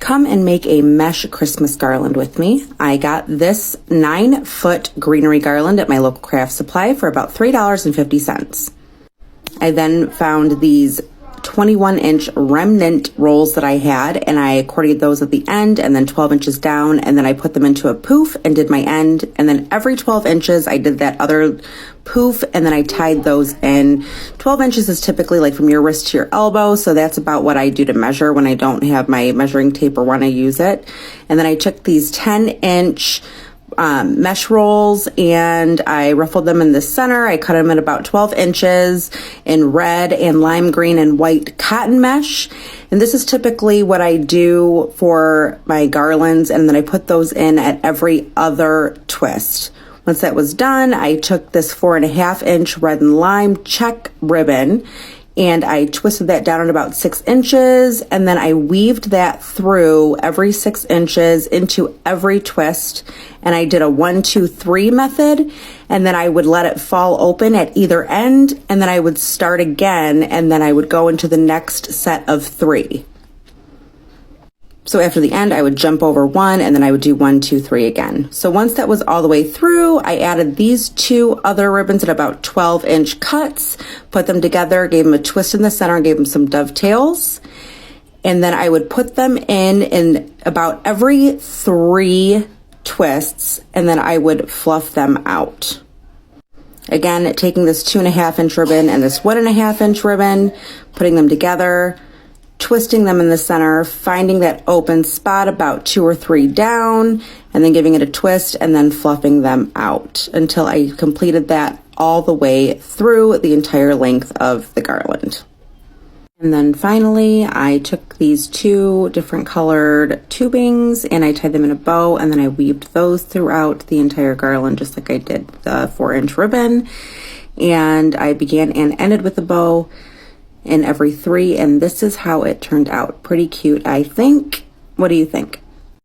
Come and make a mesh Christmas garland with me. I got this 9-foot greenery garland at my local craft supply for about $3.50. I then found these 21-inch remnant rolls that I had, and I accordioned those at the end and then 12 inches down, and then I put them into a poof and did my end, and then every 12 inches I did that other poof, and then I tied those in. 12 inches is typically like from your wrist to your elbow, so that's about what I do to measure when I don't have my measuring tape or when I use it. And then I took these 10-inch mesh rolls and I ruffled them in the center. I cut them at about 12 inches in red and lime green and white cotton mesh. And this is typically what I do for my garlands, and then I put those in at every other twist. Once that was done, I took this 4.5-inch red and lime check ribbon and I twisted that down at about 6 inches, and then I weaved that through every 6 inches into every twist, and I did a 1, 2, 3 method, and then I would let it fall open at either end, and then I would start again, and then I would go into the next set of 3. So after the end, I would jump over 1, and then I would do 1, 2, 3 again. So once that was all the way through, I added these 2 other ribbons at about 12-inch cuts, put them together, gave them a twist in the center, and gave them some dovetails. And then I would put them in about every 3 twists, and then I would fluff them out. Again, taking this 2.5-inch ribbon and this 1.5-inch ribbon, putting them together, twisting them in the center, finding that open spot about 2 or 3 down, and then giving it a twist and then fluffing them out until I completed that all the way through the entire length of the garland. And then finally, I took these 2 different colored tubings and I tied them in a bow, and then I weaved those throughout the entire garland just like I did the 4-inch ribbon. And I began and ended with a bow in every 3, and this is how it turned out. Pretty cute, I think. What do you think?